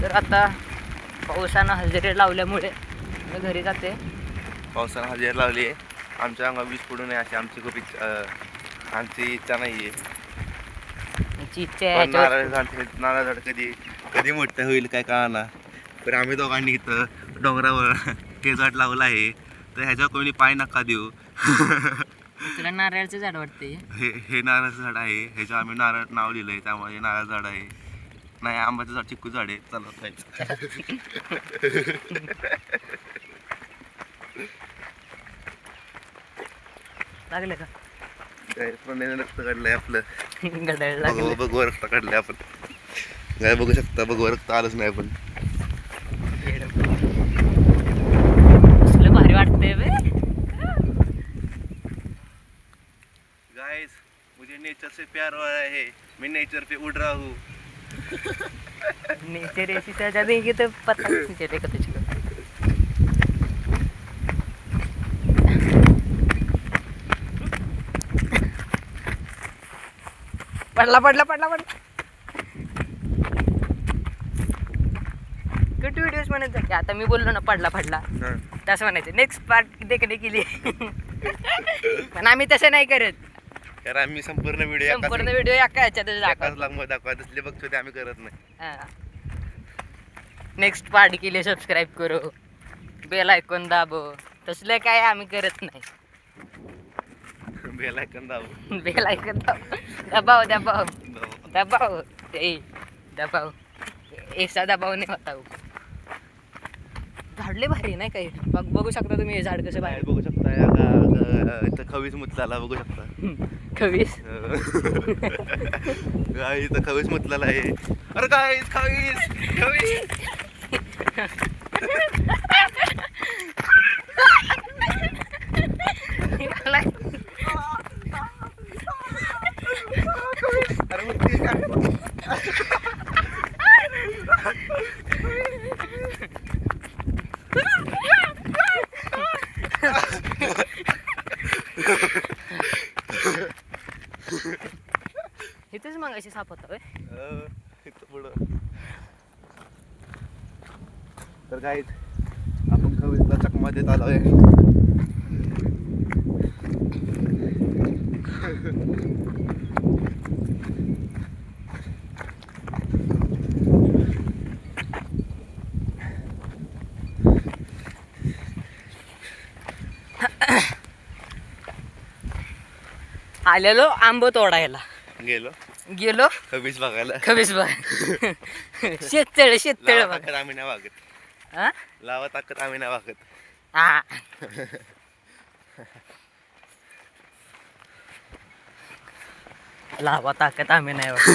तर आता पावसानं हजेरी लावल्यामुळे मी घरी जाते. पावसानं हजेरी लावली आहे. आमच्या अंगावर वीज पडू नये अशी आमची खूप आमची इच्छा नाही आहे. इच्छा आहे नारळ झाड कधी मोठं होईल काय कळना. पण आम्ही दोघांनी इथं डोंगरावर ते झाड लावलं आहे, तर ह्याच्यावर कोणी पाय नका देऊ. तुला नारळाचं झाड वाटते? हे नारळाचं झाड आहे, ह्याच्यावर आम्ही नारळ नाव लिहिलंय, त्यामुळे हे नारळ झाड आहे. नाही, आंब्याचं झाड, चिक्कू झाड आहे. चला जायचं. लागलं का? काय रक्त काढलंय आपलं. गडायला लागलं. बघू रक्त काढलंय आपण. काय बघू शकता, बघू रक्त आलंच नाही आपण. कसलं भारी वाटतंय बे. गाइस, मुझे नेचर से प्यार हो रहा है, मैं नेचर पे उड़ रहा हूँ. नेचर ऐसी सजा देंगे तो पता नहीं चलेगा तुझको. पडला पडला पडला पडला. कट व्हिडिओज म्हणायचं की आता मी बोललो ना पडला पडला तसं म्हणायचं. नेक्स्ट पार्ट देखणे केली. पण आम्ही तसं नाही करत. यार आम्ही संपूर्ण व्हिडिओ एका ह्याच्यातच दाखवा तसले बघतो ते आम्ही करत नाही. नेक्स्ट पार्ट केली सबस्क्राईब करू, बेल आयकॉन दाबो, तसलं काय आम्ही करत नाही. बेल आयकॉन दाबो, बेल आयकॉन दबाव दबाव दबाव दबाव ऐसा दबाव नाही होता. झाडले भारी नाही काही. बघू शकता तुम्ही हे झाड कसं बाहेर बघू शकता. इथं खवीस मुतलाला बघू शकता. खवीस गाय इथं खवीस मुतलाला आहे. अरे काय खवीस. इथेच मग अशी साप होता. इथं पुढं तर काय आपण खवीसला चकमा देत आलोय. आलेलो आंब तोडायला गेलो खवीस बघायला. खवीस बघ. शेततळ बघ. आम्ही नाही वागत. हा लावा ताकद आम्ही नाही वागत. हा. लावा ताकद आम्ही नाही वागत.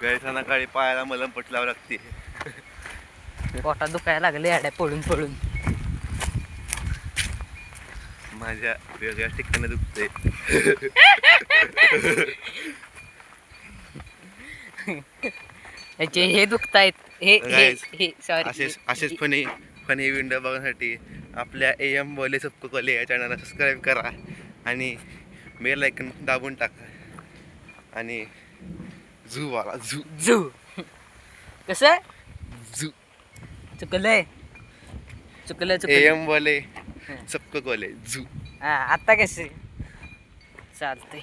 गाय सणाकाळी पायाला मलम पटलावं लागते. पोटात दुखायला लागले आड्या पळून पळून. माझ्या वेगळ्या ठिकाणी दुखते. हे दुखतायत. हे सॉरी. असेच फनी व्हिडिओ बघण्यासाठी आपल्या AM बोले सबको कोले या चॅनलला सबस्क्राईब करा आणि बेल आयकॉन दाबून टाका. आणि झू वाला झू कसं झू चुकलंय AM बोले सबको कोले झू. हा आता कसे चालतंय.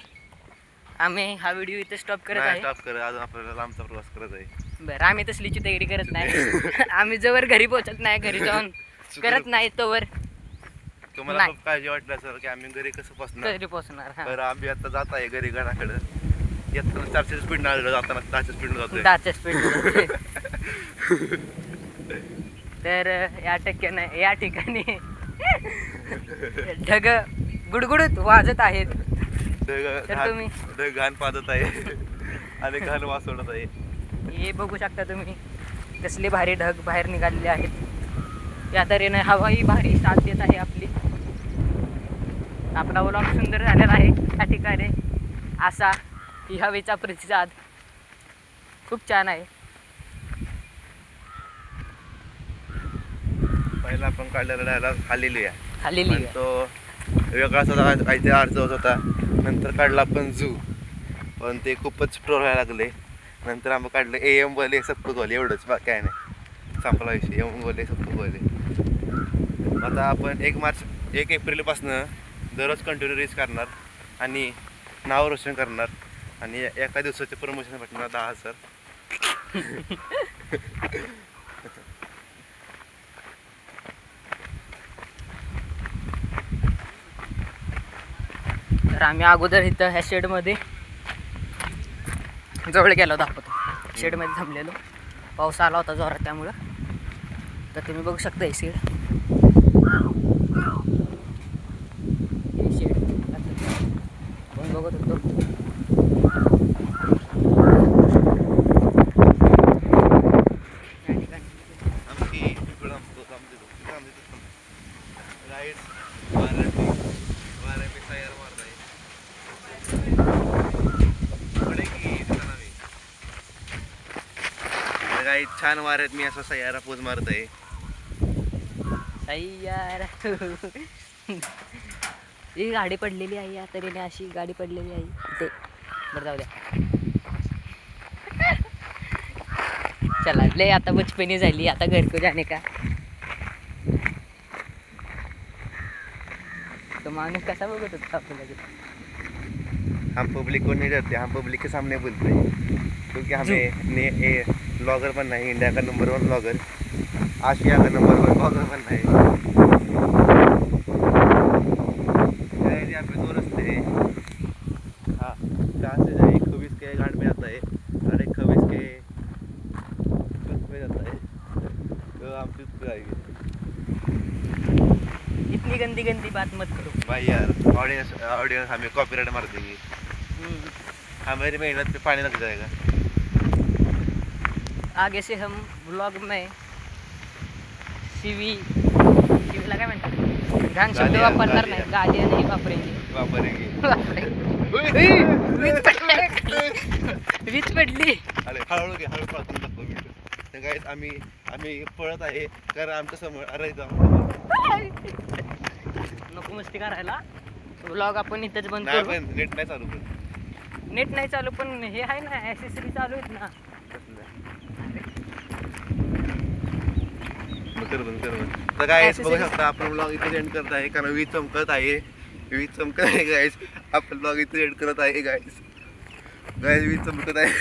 आम्ही हा व्हिडिओ इथे स्टॉप करत आहे. स्टॉप कर. अजून आपल्याला लांबचा प्रवास करत आहे. बरं, आम्ही तसलीची तयारी करत नाही. आम्ही जवळ घरी पोहोचत नाही, घरी जाऊन करत नाही तोवर तुम्हाला खूप काळजी वाटली सर की आम्ही घरी कसं पोहोचणार. बरं, आम्ही आता जात आहे घरी घराकडे. येताना 400 स्पीड नाही जाताना 1000 स्पीड जातोय. 10 स्पीड. तर या ठिकाणी ढग गुडगुडत वाजत आहेत. तर तुम्ही घाण पाजत आहे आणि घाण वासवत आहे. हे बघू शकता तुम्ही कसले भारी ढग बाहेर निघालेले आहेत. या तऱ्हेने हवाही भारी साथ देत आहे आपली. आपला व्लॉग सुंदर झालेला आहे या ठिकाणी. असा ही हवेचा प्रतिसाद खूप छान आहे. पहिला आपण काढलेला डायलॉग खाल्लेली आहे. खाल्लेली तो वेगळाच होता, काहीतरी अर्ज होत होता. नंतर काढला आपण झू, पण ते खूपच ट्रोल व्हायला लागले. नंतर आम्ही काढलं AM बोले सबको बोले, एवढंच बाकी काय नाही, संपला विषय. AM बोले सबको बोले. आता आपण 1 एप्रिलपासून दररोज कंटिन्यू रेस करणार आणि नाव रोशन करणार आणि एका दिवसाचे प्रमोशन भेटणार 10,000. तर आम्ही अगोदर इथं ह्या शेडमध्ये जवळ गेलो दाखवतो. शेडमध्ये थांबलेलो, पाऊस आला होता जोरात त्यामुळं. तर तुम्ही बघू शकता हे शेड, आपण बघत होतो. काही छान वाऱ्यात मी असा सयारा पोज मारत आहे. यार ही गाडी पडलेली आहे या तरीने, अशी गाडी पडलेली आहे ते. बरं जाऊ द्या, चला लय आता बचपनी झाली, आता घर को जाणे का. तो माणूस कसा बघत होता आपल्याला. हम पब्लिक को नहीं डरते, हम पब्लिक के सामने बोलते हैं, क्योंकि हमें ब्लॉगर बनना है. इंडिया का नंबर 1 ब्लॉगर, आशिया का नंबर 1 ब्लॉगर बनना है. यहाँ पे 2 रास्ते हैं. हाँ, जहाँ से जाए 120 के घाट में आता है और 120 के छत पे जाता है. तो हम छत पे आएंगे. इतनी गंदी गंदी बात मत करो भाई यार, ऑडियंस हमें कॉपीराइट मार देंगे. हमारी मेहनत पे पानी लग जाएगा. आगे से हम ब्लॉग में शिवीला काय म्हणतात, घाण शब्द वापरणार नाही, गालिया नाही वापरेंगे. वीज पडली. अरे हळूहळू घे, हळू पळतून टाकतो मी. तर गाईस आम्ही पळत आहे, कारण आमच्या समोर अरे नको मस्ती करायला. ब्लॉग आपण इथंच बंद नाही, करू. पण नेट नाही चालू. नेट नाही चालू, पण हे आहे ना, ॲक्सेसरी चालू आहेत ना. तर गाईस बघू शकता, आपण ब्लॉग इथे एंड करत आहे, कारण वीज चमकत आहे. गाईस. आपण ब्लॉग इथे एंड करत आहे गाईस. वीज चमकत आहे.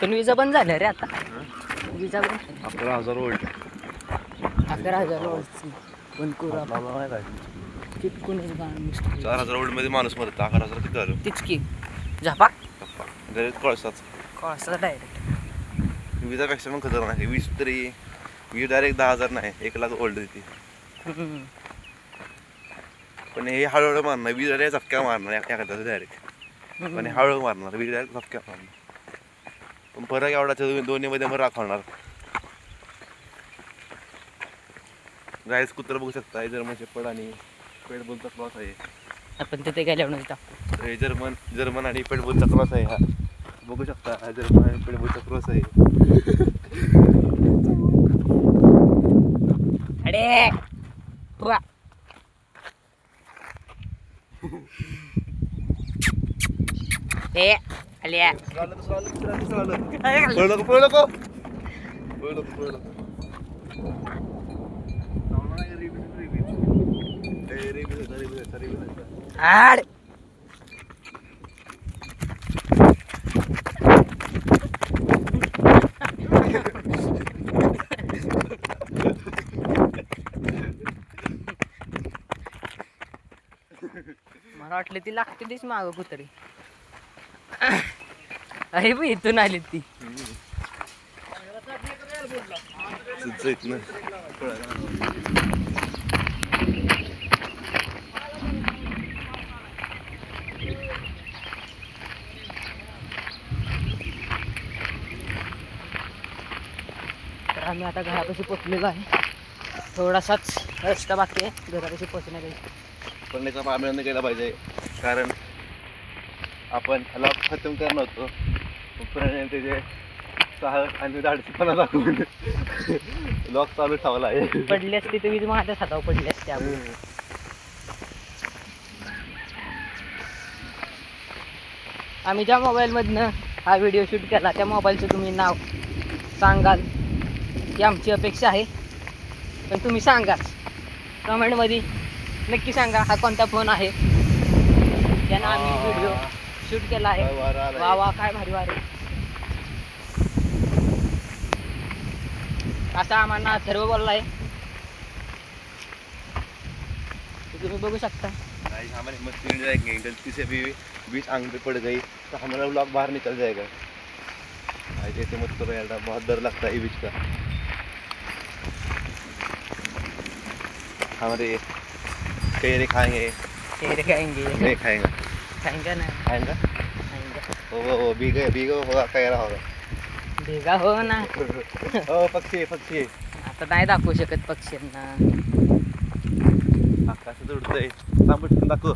पण विजा बंद झाल्या रे आता. विजा बंद 11,000 वोल्ट. 11,000 वोल्ट बंद करू आपण. चिटकूनच गाणं 4,000 वोल्ट मध्ये माणूस मरतो. 11,000 किती झालं? तीच की झापाक कोळसाच. कोळसा डायरेक्ट. विजापेक्षा मग खतरनाक आहे. वीज डायरेक्ट 10,000 नाही, 1,00,000 वोल्ट देते. पण हे हळूहळू मारणार. वीज डायरेक्ट झपक्या मारणार एखाद्याचं डायरेक्ट, पण हळूहळू मारणार. वीज डायरेक्ट झपक्या मारणार. पण फरक एवढाच, दोन्ही मध्ये मग राखवणार. गाईस कुत्र बघू शकता, हे जर्मन शेपर्ड आणि पेटबुलचा क्रॉस आहे. आपण तिथे गेल्यावर टाकू. हे जर्मन आणि पेटबुलचा क्रॉस आहे. हा बघू शकता, हा जर्मन आणि पेटबुलचा क्रॉस आहे. अरे वा. हे आल्या आड. मला वाटलं ती लागते तीच मागं कुत्री. अरे बी इथून आली ती. आम्ही आता घरापाशी पोचलेलो आहे. थोडासाच रस्ता बाकी आहे घरापाशी पोचण्यासाठी. पण याचा अभिनंदन केला पाहिजे, कारण आपण लॉक खतम करणार होतो, पण त्याचे साहस आणि धाडसीपणा दाखवून लॉक चालू ठेवला आहे. पडली असती तुम्ही माझ्याच हातावर पडली असते आपण. आम्ही ज्या मोबाईलमधनं हा व्हिडिओ शूट केला त्या मोबाईलचं तुम्ही नाव सांगाल ही आमची अपेक्षा आहे. पण तुम्ही सांगाच कमेंटमध्ये नक्की सांगा हा कोणता फोन आहे ज्यानं आम्ही व्हिडिओ शूट केला आहे. वा वा काय भारी वारे. आता आम्हाला सर्व बोलला आहे तुम्ही बघू शकता. गाइस हमारी मस्ती में जाएंगे, गलती से भी बीच आंग पे पड़ गई तो हमारा ब्लॉग बाहर निकल जाएगा. ऐसे मत करो यार, बहुत डर लगता है बीच का. हमारे केरे खाएंगे, शेर खाएंगे नहीं खाएंगे, खाएंगे ना खाएंगा. खाएंगे वो भीगे होगा, कह रहा होगा. भेगा हो ना. ओ पक्षी पक्षी आता नाही दाखवू शकत पक्ष्यांना. आकाशात उडतंय, पटकन दाखव.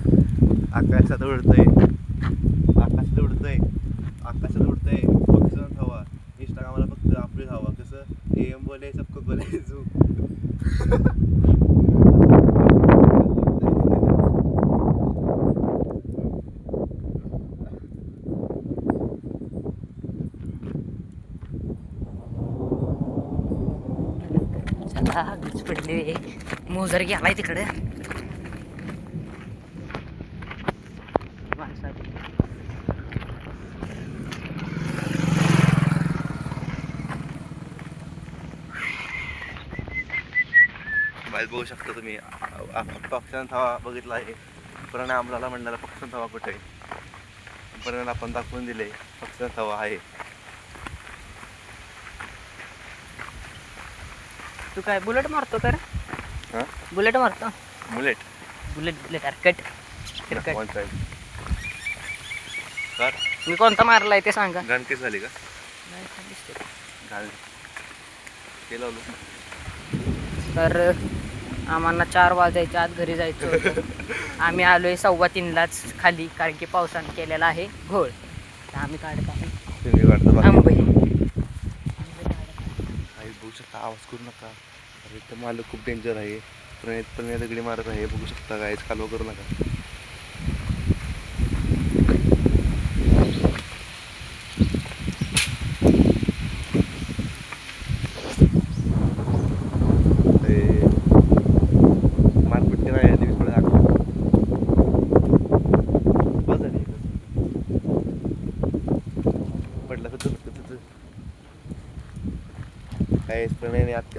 आकाशात उडतंय, आकाशात उडतंय, आकाशात उडतंय. पक्षांत हवा. इंस्टाग्रामला फक्त आपलीच हवा. कसं एम बोले सबको बोले झू. चला गच पडले. मोजर गेलाय तिकडे माणसाची. बाहेर बघू शकता तुम्ही. पक्ष्यांत हवा बघितला आहे, पण आम्हाला म्हणणारा पक्ष्यांत हवा कुठे आहे. पण आपण दाखवून दिले पक्ष्यांत हवा आहे. तू काय बुलेट मारतो तर हां बुलेट मारतो. बुलेट बुलेट बुलेट हरकट क्रिकेट. वन साइड कर. मी कोणता मारलाय ते सांगा. गन केस झाली का? नाही, छान दिसतंय. घाल केलं. तर आम्हाला 4 वाजायच्या आत घरी जायचं होतं. आम्ही आलोय 2:15लाच खाली, कारण की पावसाने केलेला आहे घोळ. तर आम्ही काढत आहे तुम्ही वाटतं बघा. आंबे. काही बघू शकता, आवाज करू नका. अरे तर मालक खूप डेंजर आहे. पण दगडी मारत आहे, बघू शकता. गायच कालवा करू नका. मारपट्टी नाही आहे, तुम्ही थोडं दाखवा. बस झाली पडला तर काय प्रणयने आज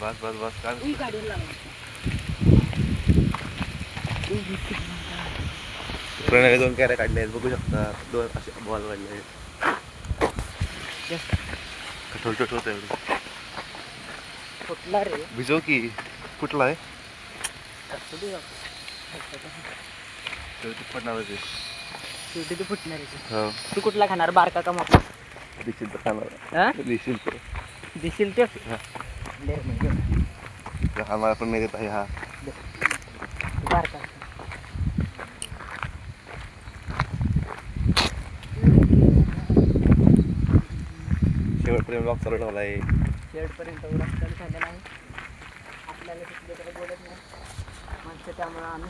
बस बस बस का प्रणयने 2 कॅऱ्या काढल्या आहेत, बघू शकता. 2 असे बॉल काढले आहेत. छोट होत एवढे. कुठला रे? भिजव की. कुठला आहे? पडणार होते. शेवटी तू फुटणार आहे. हो तू कुठला खाणार, बारका का मोठा? दिशील तर खाणार. हा? दिशील तर दिसेल ते. हा. दे रे मग. हा मला पण नाही देत आहे. हा बारका. शेवटपर्यंत ब्लॉग चालू ठेवला आहे. शेवटपर्यंत रस्ता झालेला आहे. आपल्याला तिकडे बोलत नाही माणसं, त्यामुळं आम्ही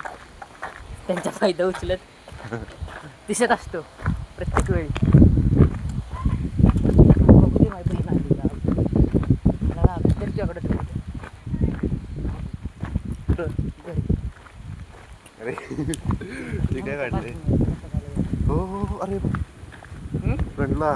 त्यांचा फायदा उचलत दिसत असतो प्रत्येक वेळी. बघू दे माहिती नाही मला तर तुझ्याकडे घरी. अरे ते काय काढले? हो हो हो. अरे फ्रंटला